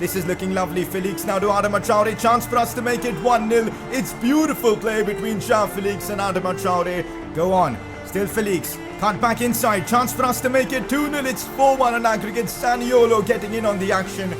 This is looking lovely. Felix now to Adama Traore. Chance for us to make it 1-0. It's beautiful play between João Felix and Adama Traore. Go on. Still Felix. Cut back inside. Chance for us to make it 2-0. It's 4-1 on aggregate. Saniolo getting in on the action.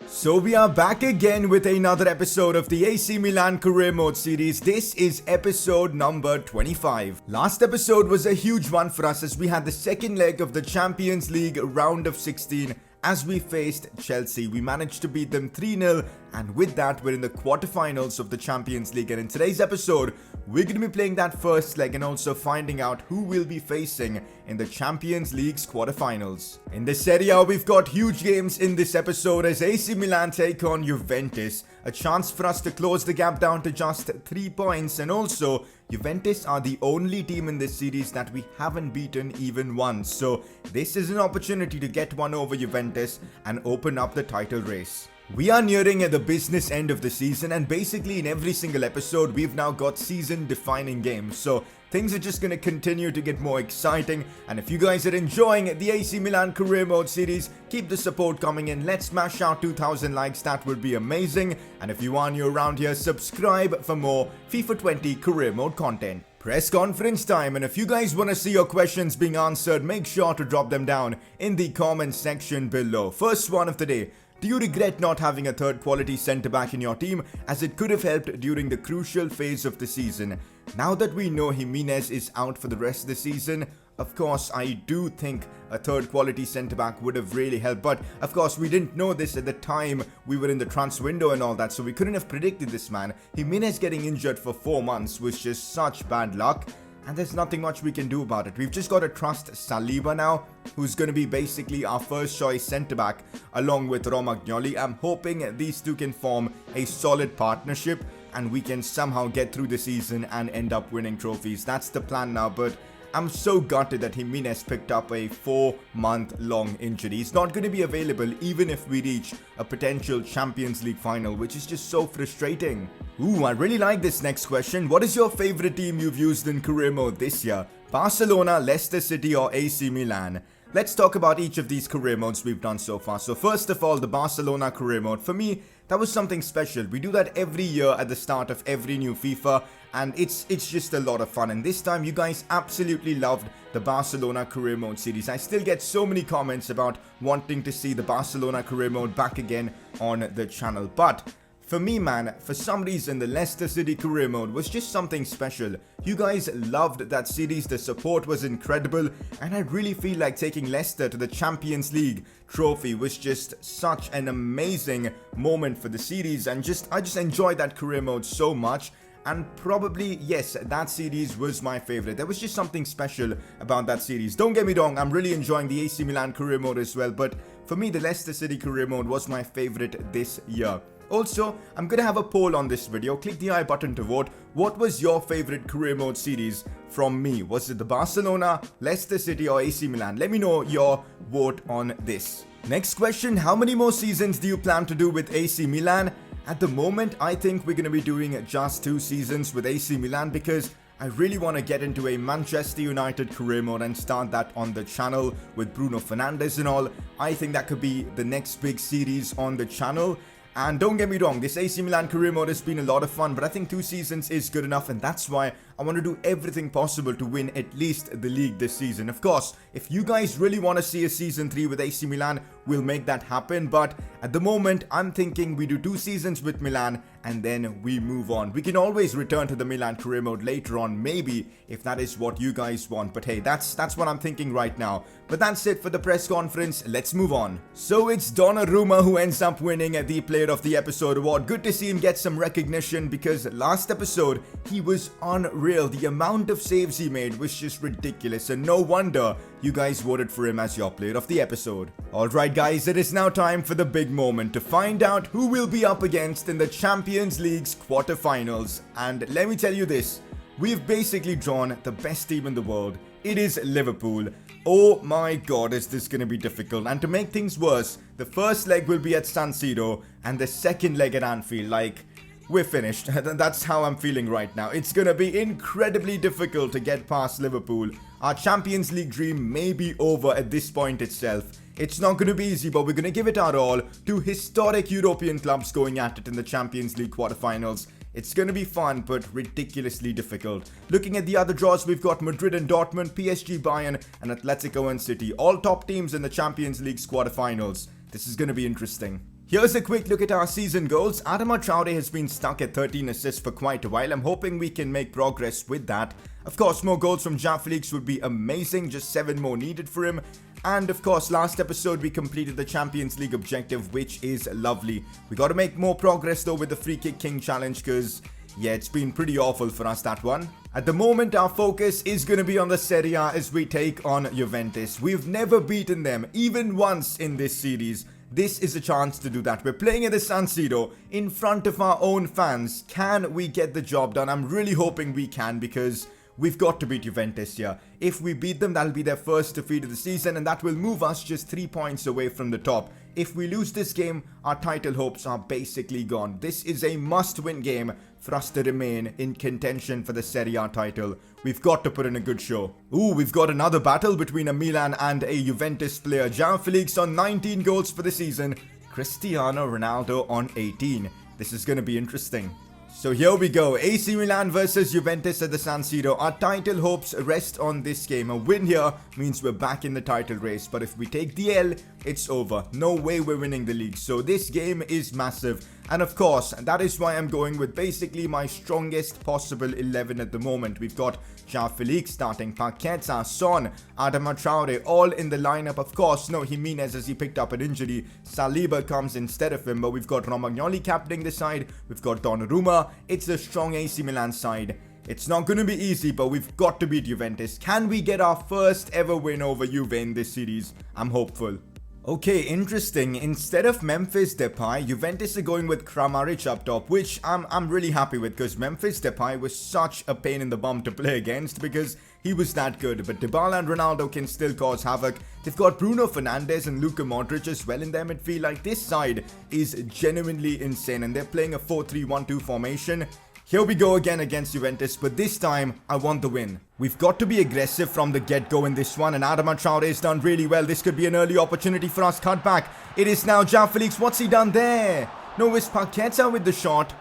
So we are back again with another episode of the AC Milan Career Mode series. This is episode number 25. Last episode was a huge one for us as we had the second leg of the Champions League round of 16 as we faced Chelsea. We managed to beat them 3-0, and with that we're in the quarterfinals of the Champions League. And in today's episode we're going to be playing that first leg and also finding out who we'll be facing in the Champions League's quarterfinals. In this Serie A, we've got huge games in this episode as AC Milan take on Juventus. A chance for us to close the gap down to just 3 points, and also Juventus are the only team in this series that we haven't beaten even once. So this is an opportunity to get one over Juventus and open up the title race. We are nearing the business end of the season, and basically in every single episode we've now got season defining games. So things are just going to continue to get more exciting, and if you guys are enjoying the AC Milan Career Mode series, keep the support coming in. Let's smash out 2,000 likes, that would be amazing. And if you are new around here, subscribe for more FIFA 20 Career Mode content. Press conference time, and if you guys want to see your questions being answered, make sure to drop them down in the comment section below. First one of the day. Do you regret not having a third quality centre back in your team, as it could have helped during the crucial phase of the season? Now that we know Jimenez is out for the rest of the season, of course I do think a third quality centre back would have really helped, but of course we didn't know this at the time we were in the transfer window and all that, so we couldn't have predicted this, man. Jimenez getting injured for 4 months was just such bad luck. And there's nothing much we can do about it. We've just got to trust Saliba now, who's going to be basically our first choice centre-back along with Romagnoli. I'm hoping these two can form a solid partnership and we can somehow get through the season and end up winning trophies. That's the plan now, but I'm so gutted that Jimenez picked up a 4-month-long injury. He's not going to be available even if we reach a potential Champions League final, which is just so frustrating. Ooh, I really like this next question. What is your favorite team you've used in career mode this year? Barcelona, Leicester City or AC Milan? Let's talk about each of these career modes we've done so far. So first of all, the Barcelona career mode. For me, that was something special. We do that every year at the start of every new FIFA, and it's just a lot of fun. And this time you guys absolutely loved the Barcelona career mode series. I still get so many comments about wanting to see the Barcelona career mode back again on the channel. But for me, man, for some reason the Leicester City career mode was just something special. You guys loved that series, the support was incredible, and I really feel like taking Leicester to the Champions League trophy was just such an amazing moment for the series, and I just enjoyed that career mode so much. And probably, yes, that series was my favorite. There was just something special about that series. Don't get me wrong, I'm really enjoying the AC Milan career mode as well, but for me the Leicester City career mode was my favorite this year. Also, I'm gonna have a poll on this video. Click the I button to vote. What was your favorite career mode series from me? Was it the Barcelona, Leicester City or AC Milan? Let me know your vote on this. Next question, how many more seasons do you plan to do with AC Milan? At the moment, I think we're gonna be doing just 2 seasons with AC Milan because I really want to get into a Manchester United career mode and start that on the channel with Bruno Fernandes and all. I think that could be the next big series on the channel. And don't get me wrong, this AC Milan career mode has been a lot of fun, but I think 2 seasons is good enough, and that's why I want to do everything possible to win at least the league this season. Of course, if you guys really want to see a season 3 with AC Milan, we'll make that happen, but at the moment, I'm thinking we do 2 seasons with Milan and then we move on. We can always return to the Milan career mode later on, maybe, if that is what you guys want, but hey, that's what I'm thinking right now. But that's it for the press conference, let's move on. So it's Donnarumma who ends up winning the Player of the Episode award. Good to see him get some recognition because last episode, he was unreal. The amount of saves he made was just ridiculous, and no wonder you guys voted for him as your Player of the Episode. Alright guys, it is now time for the big moment to find out who we'll be up against in the Champions League's quarterfinals. And let me tell you this, we've basically drawn the best team in the world. It is Liverpool. Oh my god, is this going to be difficult. And to make things worse, the first leg will be at San Siro and the second leg at Anfield. Like, we're finished. That's how I'm feeling right now. It's going to be incredibly difficult to get past Liverpool. our Champions League dream may be over at this point itself. It's not going to be easy, but we're going to give it our all. Two historic European clubs going at it in the Champions League quarterfinals. It's going to be fun, but ridiculously difficult. Looking at the other draws, we've got Madrid and Dortmund, PSG, Bayern, and Atletico and City. All top teams in the Champions League's quarterfinals. This is going to be interesting. Here's a quick look at our season goals. Adama Traore has been stuck at 13 assists for quite a while. I'm hoping we can make progress with that. Of course, more goals from João Felix would be amazing. Just 7 more needed for him. And of course, last episode we completed the Champions League objective, which is lovely. We got to make more progress though with the Free Kick King challenge because, yeah, it's been pretty awful for us, that one. At the moment, our focus is going to be on the Serie A as we take on Juventus. We've never beaten them, even once in this series. This is a chance to do that. We're playing at the San Siro in front of our own fans. Can we get the job done? I'm really hoping we can because we've got to beat Juventus here. If we beat them, that'll be their first defeat of the season and that will move us just 3 points away from the top. If we lose this game, our title hopes are basically gone. This is a must-win game for us to remain in contention for the Serie A title. We've got to put in a good show. Ooh, we've got another battle between a Milan and a Juventus player. João Felix on 19 goals for the season. Cristiano Ronaldo on 18. This is going to be interesting. So here we go, AC Milan versus Juventus at the San Siro. Our title hopes rest on this game. A win here means we're back in the title race. But if we take the L, it's over. No way we're winning the league. So this game is massive. And of course, that is why I'm going with basically my strongest possible 11 at the moment. We've got João Felix starting, Paqueta, Son, Adama Traore, all in the lineup. Of course, no Jimenez as he picked up an injury. Saliba comes instead of him, but we've got Romagnoli captaining the side. We've got Donnarumma. It's a strong AC Milan side. It's not going to be easy, but we've got to beat Juventus. Can we get our first ever win over Juve in this series? I'm hopeful. Okay, interesting. Instead of Memphis Depay, Juventus are going with Kramaric up top, which I'm really happy with because Memphis Depay was such a pain in the bum to play against because he was that good. But Dybala and Ronaldo can still cause havoc. They've got Bruno Fernandes and Luka Modric as well in their midfield. Like, this side is genuinely insane and they're playing a 4-3-1-2 formation. Here we go again against Juventus, but this time, I want the win. We've got to be aggressive from the get-go in this one, and Adama Traore has done really well. This could be an early opportunity for us. Cut back. It is now João Felix. What's he done there? No, it's Paqueta with the shot.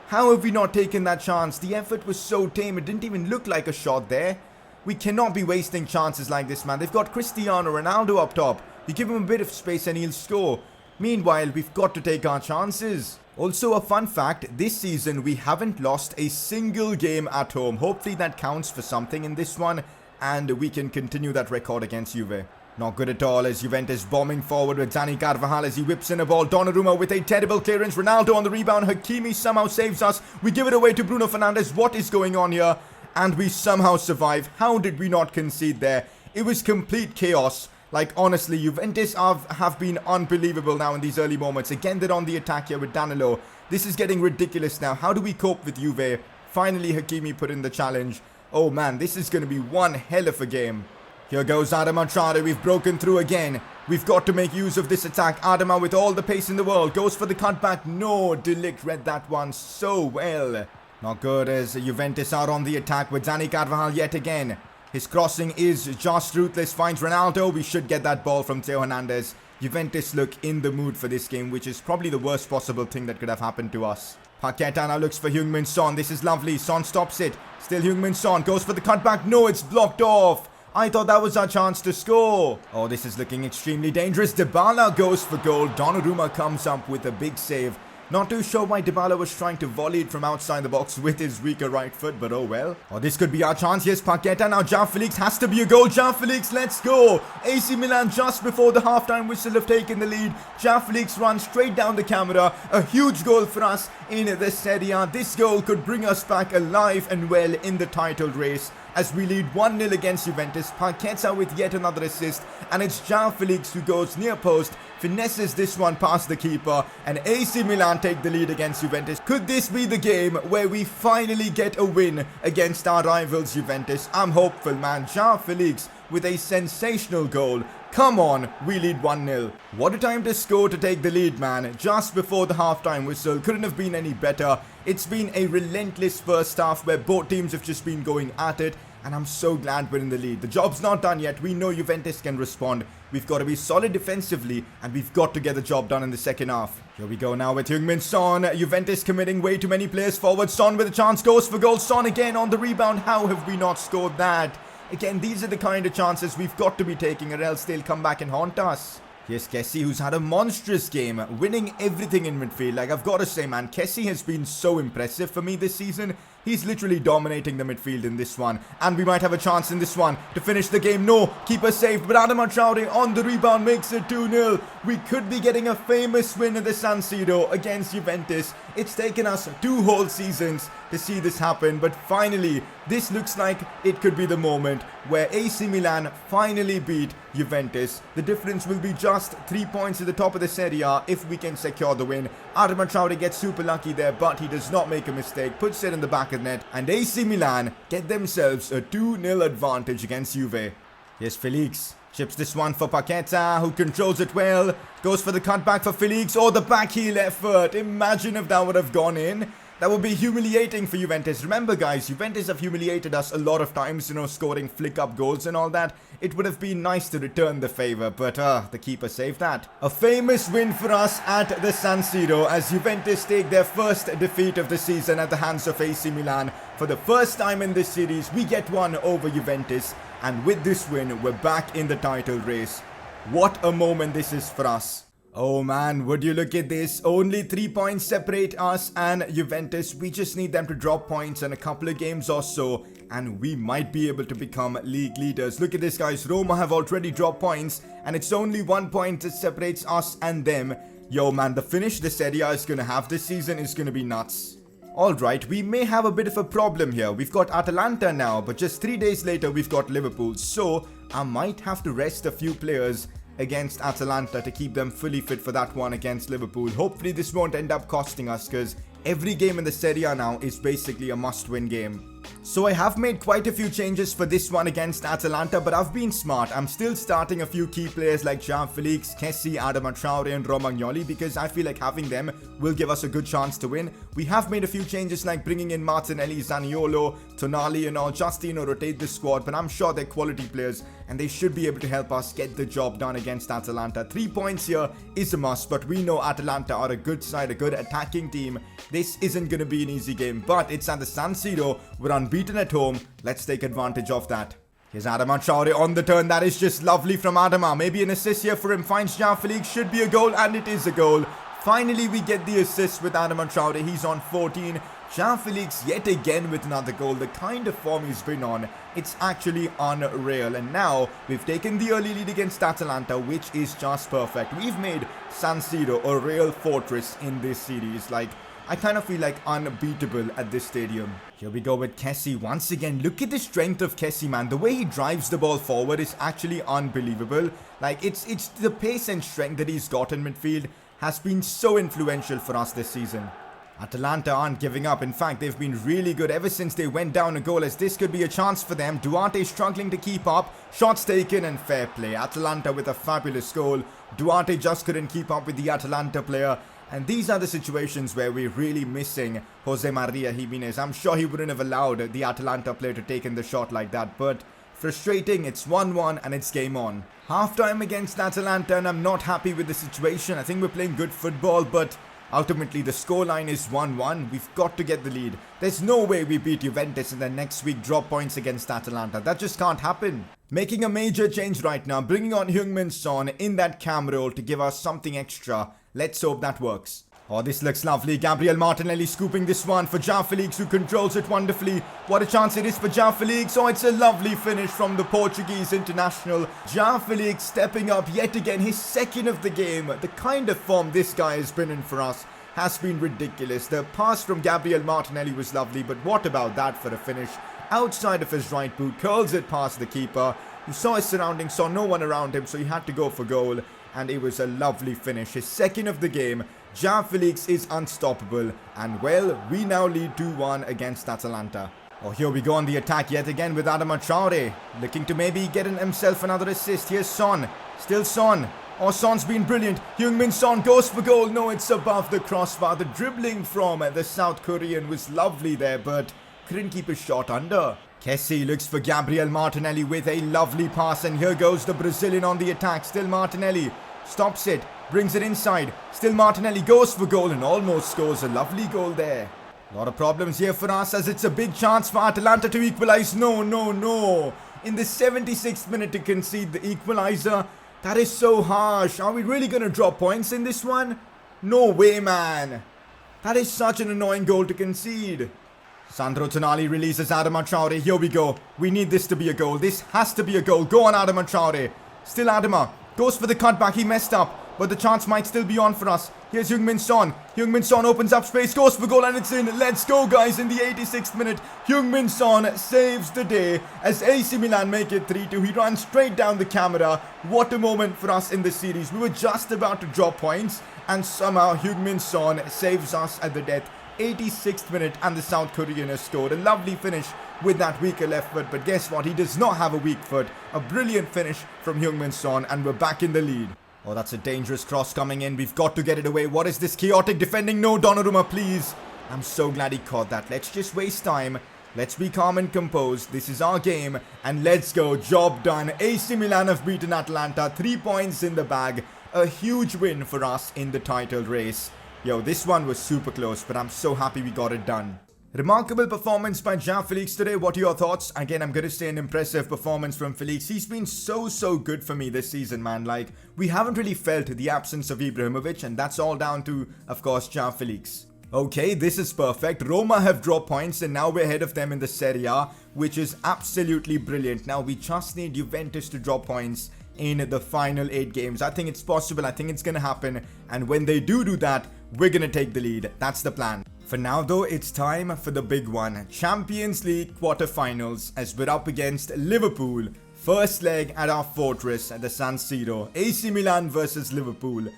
How have we not taken that chance? The effort was so tame, it didn't even look like a shot there. We cannot be wasting chances like this, man. They've got Cristiano Ronaldo up top. You give him a bit of space and he'll score. Meanwhile, we've got to take our chances. Also, a fun fact, this season we haven't lost a single game at home. Hopefully that counts for something in this one and we can continue that record against Juve. Not good at all as Juventus bombing forward with Dani Carvajal as he whips in a ball. Donnarumma with a terrible clearance. Ronaldo on the rebound. Hakimi somehow saves us. We give it away to Bruno Fernandes. What is going on here? And we somehow survive. How did we not concede there? It was complete chaos. Like, honestly, Juventus have been unbelievable now in these early moments. Again, they're on the attack here with Danilo. This is getting ridiculous now. How do we cope with Juve? Finally, Hakimi put in the challenge. Oh, man, this is going to be one hell of a game. Here goes Adama Traore. We've broken through again. We've got to make use of this attack. Adama with all the pace in the world. Goes for the cutback. No, De Ligt read that one so well. Not good as Juventus are on the attack with Dani Carvajal yet again. His crossing is just ruthless, finds Ronaldo. We should get that ball from Theo Hernandez. Juventus look in the mood for this game, which is probably the worst possible thing that could have happened to us. Paqueta now looks for Heung-min Son. This is lovely. Son stops it. Still Heung-min Son goes for the cutback. No, it's blocked off. I thought that was our chance to score. Oh, this is looking extremely dangerous. Dybala goes for goal. Donnarumma comes up with a big save. Not too sure why Dybala was trying to volley it from outside the box with his weaker right foot, but oh well. Oh, this could be our chance. Yes, Paqueta. Now João Felix has to be a goal. João Felix, let's go. AC Milan just before the halftime whistle have taken the lead. João Felix runs straight down the camera. A huge goal for us in the Serie A. This goal could bring us back alive and well in the title race as we lead 1-0 against Juventus. Paqueta with yet another assist, and it's João Felix who goes near post, finesses this one past the keeper, and AC Milan take the lead against Juventus. Could this be the game where we finally get a win against our rivals Juventus? I'm hopeful, man. João Felix with a sensational goal. Come on, we lead 1-0. What a time to score to take the lead, man. Just before the halftime whistle. Couldn't have been any better. It's been a relentless first half where both teams have just been going at it. and I'm so glad we're in the lead. The job's not done yet. We know Juventus can respond. We've got to be solid defensively, and we've got to get the job done in the second half. Here we go now with Heung-min Son. Juventus committing way too many players forward. Son with a chance, goes for goal. Son again on the rebound. How have we not scored that? Again, these are the kind of chances we've got to be taking, or else they'll come back and haunt us. Here's Kessie, who's had a monstrous game, winning everything in midfield. Like, I've got to say, man, Kessie has been so impressive for me this season. He's literally dominating the midfield in this one. And we might have a chance in this one to finish the game. No, keeper saved, but Adama Traore on the rebound makes it 2-0. We could be getting a famous win at the San Siro against Juventus. It's taken us 2 whole seasons to see this happen, but finally, this looks like it could be the moment where AC Milan finally beat Juventus. The difference will be just 3 points at the top of the Serie A if we can secure the win. Adama Traore gets super lucky there, but he does not make a mistake, puts it in the back of the net, and AC Milan get themselves a 2-0 advantage against Juve. Here's Felix. Chips this one for Paqueta, who controls it well. Goes for the cutback for Felix. Oh, the backheel effort. Imagine if that would have gone in. That would be humiliating for Juventus. Remember, guys, Juventus have humiliated us a lot of times, scoring flick-up goals and all that. It would have been nice to return the favor, but the keeper saved that. A famous win for us at the San Siro as Juventus take their first defeat of the season at the hands of AC Milan. For the first time in this series, we get one over Juventus, and with this win, we're back in the title race. What a moment this is for us. Oh man, would you look at this? Only 3 points separate us and Juventus. We just need them to drop points in a couple of games or so, and we might be able to become league leaders. Look at this, guys. Roma have already dropped points, and it's only 1 point that separates us and them. Yo man, the finish the Serie A is going to have this season is going to be nuts. Alright, we may have a bit of a problem here. We've got Atalanta now, but just 3 days later we've got Liverpool. So, I might have to rest a few players against Atalanta to keep them fully fit for that one against Liverpool. Hopefully this won't end up costing us, because every game in the Serie A now is basically a must-win game. So I have made quite a few changes for this one against Atalanta, but I've been smart. I'm still starting a few key players like João Felix, Kessie, Adama Traore and Romagnoli, because I feel like having them will give us a good chance to win. We have made a few changes like bringing in Martinelli, Zaniolo, Tonali and all, just to rotate the squad, but I'm sure they're quality players and they should be able to help us get the job done against Atalanta. 3 points here is a must, but we know Atalanta are a good side, a good attacking team. This isn't going to be an easy game, but it's at the San Siro. We're unbeaten at home. Let's take advantage of that. Here's Adama Traore on the turn. That is just lovely from Adama. Maybe an assist here for him. Finds João Felix. Should be a goal, and it is a goal. Finally, we get the assist with Adama Traore. He's on 14. João Felix yet again with another goal. The kind of form he's been on, it's actually unreal. And now we've taken the early lead against Atalanta, which is just perfect. We've made San Siro a real fortress in this series. Like, I kind of feel like unbeatable at this stadium. Here we go with Kessie once again. Look at the strength of Kessie, man. The way he drives the ball forward is actually unbelievable. Like, it's the pace and strength that he's got in midfield has been so influential for us this season. Atalanta aren't giving up. In fact, they've been really good ever since they went down a goal, as this could be a chance for them. Duarte struggling to keep up. Shots taken and fair play. Atalanta with a fabulous goal. Duarte just couldn't keep up with the Atalanta player. And these are the situations where we're really missing Jose Maria Jimenez. I'm sure he wouldn't have allowed the Atalanta player to take in the shot like that. But frustrating, it's 1-1 and it's game on. Half-time against Atalanta, and I'm not happy with the situation. I think we're playing good football, but ultimately the scoreline is 1-1. We've got to get the lead. There's no way we beat Juventus and then next week drop points against Atalanta. That just can't happen. Making a major change right now, bringing on Heung-min Son in that cam role to give us something extra. Let's hope that works. Oh, this looks lovely. Gabriel Martinelli scooping this one for João Felix, who controls it wonderfully. What a chance it is for João Felix. Oh, it's a lovely finish from the Portuguese international. João Felix stepping up yet again, his second of the game. The kind of form this guy has been in for us has been ridiculous. The pass from Gabriel Martinelli was lovely, but what about that for a finish? Outside of his right boot, curls it past the keeper, who saw his surroundings, saw no one around him, so he had to go for goal. And it was a lovely finish. His second of the game. João Felix is unstoppable. And well, we now lead 2-1 against Atalanta. Oh, here we go on the attack yet again with Adama Traore. Looking to maybe get himself another assist. Here's Son. Still Son. Oh, Son's been brilliant. Heung-min Son goes for goal. No, it's above the crossbar. The dribbling from the South Korean was lovely there, but couldn't keep his shot under. Kessie looks for Gabriel Martinelli with a lovely pass, and here goes the Brazilian on the attack. Still Martinelli stops it, brings it inside. Still Martinelli goes for goal and almost scores a lovely goal there. A lot of problems here for us as it's a big chance for Atalanta to equalize. No. In the 76th minute to concede the equalizer. That is so harsh. Are we really going to drop points in this one? No way, man. That is such an annoying goal to concede. Sandro Tonali releases Adama Traore. Here we go. We need this to be a goal. This has to be a goal. Go on, Adama Traore. Still Adama. Goes for the cutback. He messed up, but the chance might still be on for us. Here's Heung-min Son. Heung-min Son opens up space, goes for goal, and it's in. Let's go, guys. In the 86th minute, Heung-min Son saves the day as AC Milan make it 3-2. He runs straight down the camera. What a moment for us in the series. We were just about to drop points, and somehow Heung-min Son saves us at the death. 86th minute, and the South Korean has scored. A lovely finish with that weaker left foot, but guess what? He does not have a weak foot. A brilliant finish from Heung-min Son, and we're back in the lead. Oh, that's a dangerous cross coming in. We've got to get it away. What is this chaotic defending? No, Donnarumma, please. I'm so glad he caught that. Let's just waste time. Let's be calm and composed. This is our game, and let's go. Job done. AC Milan have beaten Atalanta. 3 points in the bag. A huge win for us in the title race. Yo, this one was super close, but I'm so happy we got it done. Remarkable performance by João Felix today. What are your thoughts? Again, I'm going to say an impressive performance from Felix. He's been so good for me this season, man. Like, we haven't really felt the absence of Ibrahimovic, and that's all down to, of course, João Felix. Okay, this is perfect. Roma have dropped points, and now we're ahead of them in the Serie A, which is absolutely brilliant. Now, we just need Juventus to drop points in the final 8 games. I think it's possible. I think it's going to happen. And when they do that, we're going to take the lead. That's the plan. For now though, it's time for the big one. Champions League quarterfinals as we're up against Liverpool. First leg at our fortress at the San Siro. AC Milan versus Liverpool.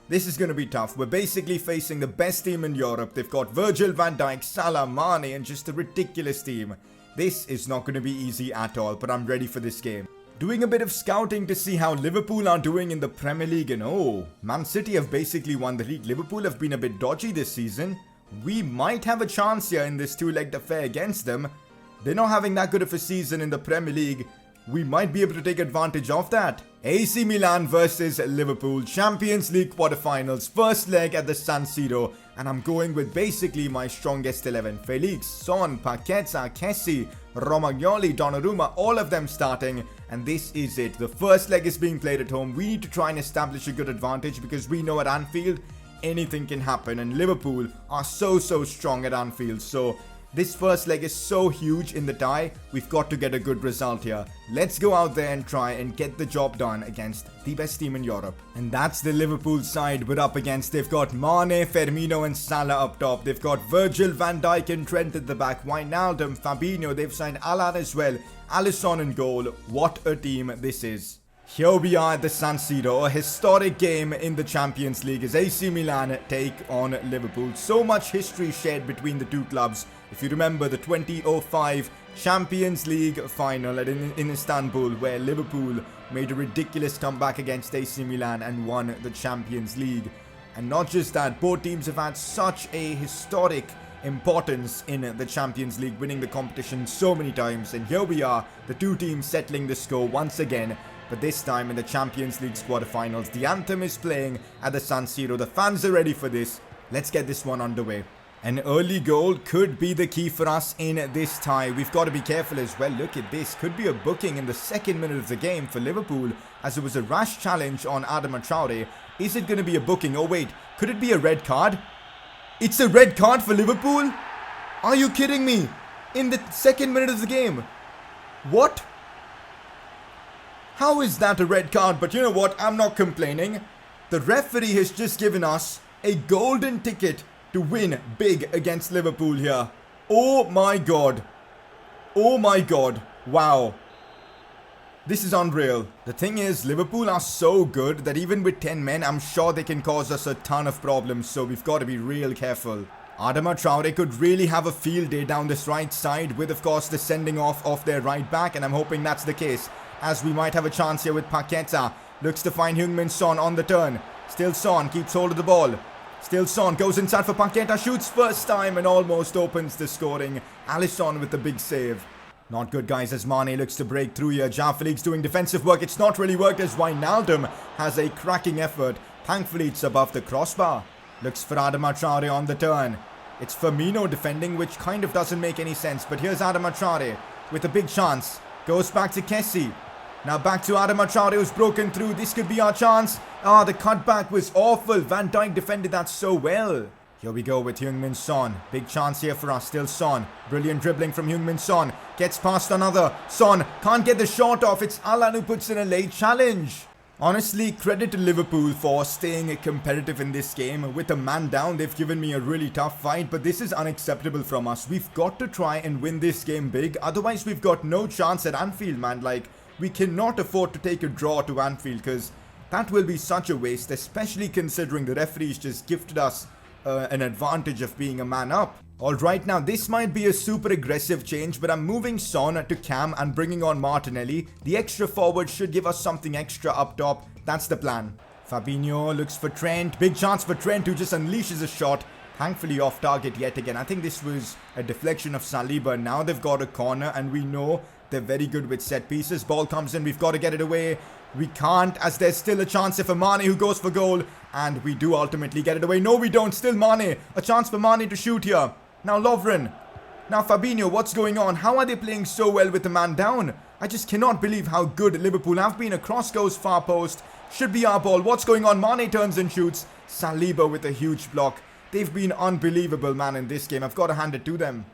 This is going to be tough. We're basically facing the best team in Europe. They've got Virgil van Dijk, Salah, Mane, and just a ridiculous team. This is not going to be easy at all, but I'm ready for this game. Doing a bit of scouting to see how Liverpool are doing in the Premier League, and oh, Man City have basically won the league. Liverpool have been a bit dodgy this season. We might have a chance here in this two-legged affair against them. They're not having that good of a season in the Premier League. We might be able to take advantage of that. AC Milan versus Liverpool, Champions League quarterfinals, first leg at the San Siro. And I'm going with basically my strongest 11. Felix, Son, Paqueta, Kessie, Romagnoli, Donnarumma, all of them starting. And this is it. The first leg is being played at home. We need to try and establish a good advantage because we know at Anfield, anything can happen, and Liverpool are so strong at Anfield. So this first leg is so huge in the tie. We've got to get a good result here. Let's go out there and try and get the job done against the best team in Europe. And that's the Liverpool side we're up against. They've got Mane, Firmino and Salah up top. They've got Virgil van Dijk and Trent at the back. Wijnaldum, Fabinho. They've signed Alan as well. Alisson in goal. What a team this is. Here we are at the San Siro, a historic game in the Champions League as AC Milan take on Liverpool. So much history shared between the two clubs. If you remember the 2005 Champions League final in Istanbul, where Liverpool made a ridiculous comeback against AC Milan and won the Champions League. And not just that, both teams have had such a historic importance in the Champions League, winning the competition so many times. And here we are, the two teams settling the score once again. But this time in the Champions League quarterfinals, the anthem is playing at the San Siro. The fans are ready for this. Let's get this one underway. An early goal could be the key for us in this tie. We've got to be careful as well. Look at this. Could be a booking in the second minute of the game for Liverpool, as it was a rash challenge on Adama Traore. Is it going to be a booking? Oh wait, could it be a red card? It's a red card for Liverpool? Are you kidding me? In the second minute of the game? What? How is that a red card? But you know what? I'm not complaining. The referee has just given us a golden ticket to win big against Liverpool here. Oh my god. Oh my god. Wow. This is unreal. The thing is, Liverpool are so good that even with 10 men, I'm sure they can cause us a ton of problems. So we've got to be real careful. Adama Traore could really have a field day down this right side with, of course, the sending off of their right back. And I'm hoping that's the case, as we might have a chance here with Paqueta. Looks to find Heung-min Son on the turn. Still Son keeps hold of the ball. Still Son goes inside for Paqueta. Shoots first time and almost opens the scoring. Alisson with the big save. Not good, guys, as Mane looks to break through here. Felix doing defensive work. It's not really worked as Wijnaldum has a cracking effort. Thankfully, it's above the crossbar. Looks for Adama Traore on the turn. It's Firmino defending, which kind of doesn't make any sense. But here's Adama Traore with a big chance. Goes back to Kessie. Now back to Adama Traore, who's broken through. This could be our chance. Ah, the cutback was awful. Van Dijk defended that so well. Here we go with Heung-min Son. Big chance here for us. Still Son. Brilliant dribbling from Heung-min Son. Gets past another. Son can't get the shot off. It's Alan who puts in a late challenge. Honestly, credit to Liverpool for staying competitive in this game. With a man down, they've given me a really tough fight, but this is unacceptable from us. We've got to try and win this game big. Otherwise, we've got no chance at Anfield, man. Like, we cannot afford to take a draw to Anfield because that will be such a waste, especially considering the referees just gifted us an advantage of being a man up. Alright, now this might be a super aggressive change, but I'm moving Son to Cam and bringing on Martinelli. The extra forward should give us something extra up top. That's the plan. Fabinho looks for Trent. Big chance for Trent, who just unleashes a shot. Thankfully off target yet again. I think this was a deflection of Saliba. Now they've got a corner and we know they're very good with set pieces. Ball comes in. We've got to get it away. We can't, as there's still a chance if Mane who goes for goal. And we do ultimately get it away. No, we don't. Still Mane. A chance for Mane to shoot here. Now Lovren. Now Fabinho. What's going on? How are they playing so well with the man down? I just cannot believe how good Liverpool have been. A cross goes far post. Should be our ball. What's going on? Mane turns and shoots. Saliba with a huge block. They've been unbelievable, man, in this game. I've got to hand it to them.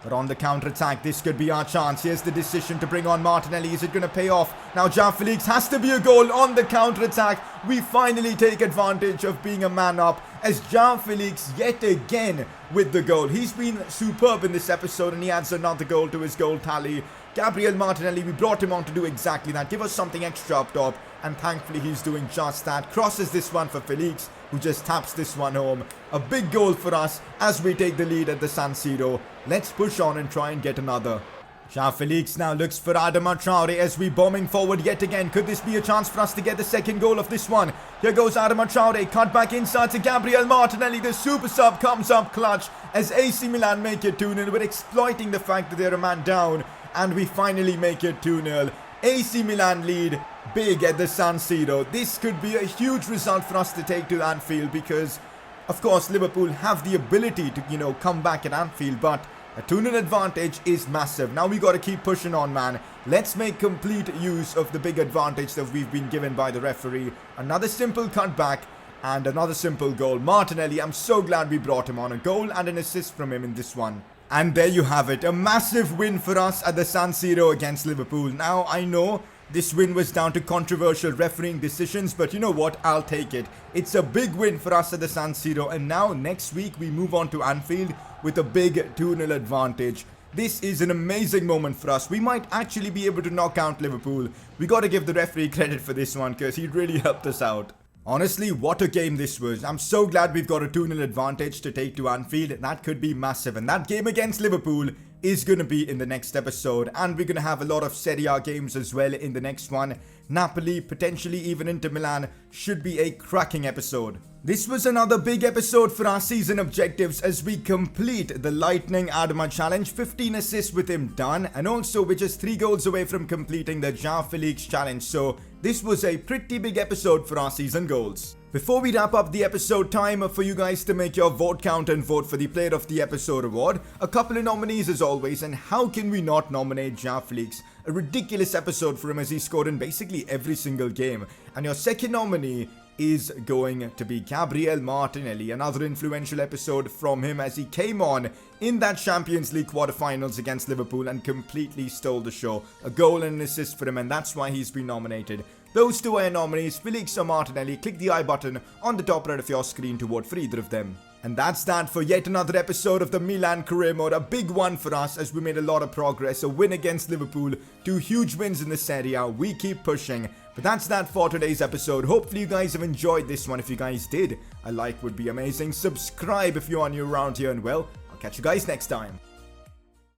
But on the counter-attack, this could be our chance. Here's the decision to bring on Martinelli. Is it going to pay off? Now, Felix has to be a goal on the counter-attack. We finally take advantage of being a man up as Felix yet again with the goal. He's been superb in this episode and he adds another goal to his goal tally. Gabriel Martinelli, we brought him on to do exactly that. Give us something extra up top. And thankfully, he's doing just that. Crosses this one for Felix, who just taps this one home. A big goal for us as we take the lead at the San Siro. Let's push on and try and get another. Felix now looks for Adama Traore as we bombing forward yet again. Could this be a chance for us to get the second goal of this one? Here goes Adama Traore. Cut back inside to Gabriel Martinelli. The super sub comes up clutch as AC Milan make it 2-0. We're exploiting the fact that they're a man down. And we finally make it 2-0. AC Milan lead big at the San Siro. This could be a huge result for us to take to Anfield because, of course, Liverpool have the ability to, come back at Anfield, but a 2-0 advantage is massive. Now we got to keep pushing on, man. Let's make complete use of the big advantage that we've been given by the referee. Another simple cutback and another simple goal. Martinelli, I'm so glad we brought him on. A goal and an assist from him in this one. And there you have it, a massive win for us at the San Siro against Liverpool. Now, I know this win was down to controversial refereeing decisions, but you know what, I'll take it. It's a big win for us at the San Siro, and now next week we move on to Anfield with a big 2-0 advantage. This is an amazing moment for us. We might actually be able to knock out Liverpool. We got to give the referee credit for this one because he really helped us out. Honestly, what a game this was. I'm so glad we've got a 2-0 advantage to take to Anfield. That could be massive. And that game against Liverpool is going to be in the next episode. And we're going to have a lot of Serie A games as well in the next one. Napoli, potentially even Inter Milan, should be a cracking episode. This was another big episode for our season objectives as we complete the Lightning Adama challenge. 15 assists with him done. And also we're just 3 goals away from completing the Felix challenge. So this was a pretty big episode for our season goals. Before we wrap up the episode, time for you guys to make your vote count and vote for the Player of the Episode award. A couple of nominees as always, and how can we not nominate Felix? A ridiculous episode for him as he scored in basically every single game. And your second nominee is going to be Gabriel Martinelli. Another influential episode from him as he came on in that Champions League quarterfinals against Liverpool and completely stole the show. A goal and an assist for him, and that's why he's been nominated. Those two are your nominees, Felix or Martinelli. Click the I button on the top right of your screen to vote for either of them. And that's that for yet another episode of the Milan career mode. A big one for us as we made a lot of progress. A win against Liverpool, 2 huge wins in the Serie A. We keep pushing. But that's that for today's episode. Hopefully you guys have enjoyed this one. If you guys did, a like would be amazing. Subscribe if you are new around here, and well, I'll catch you guys next time.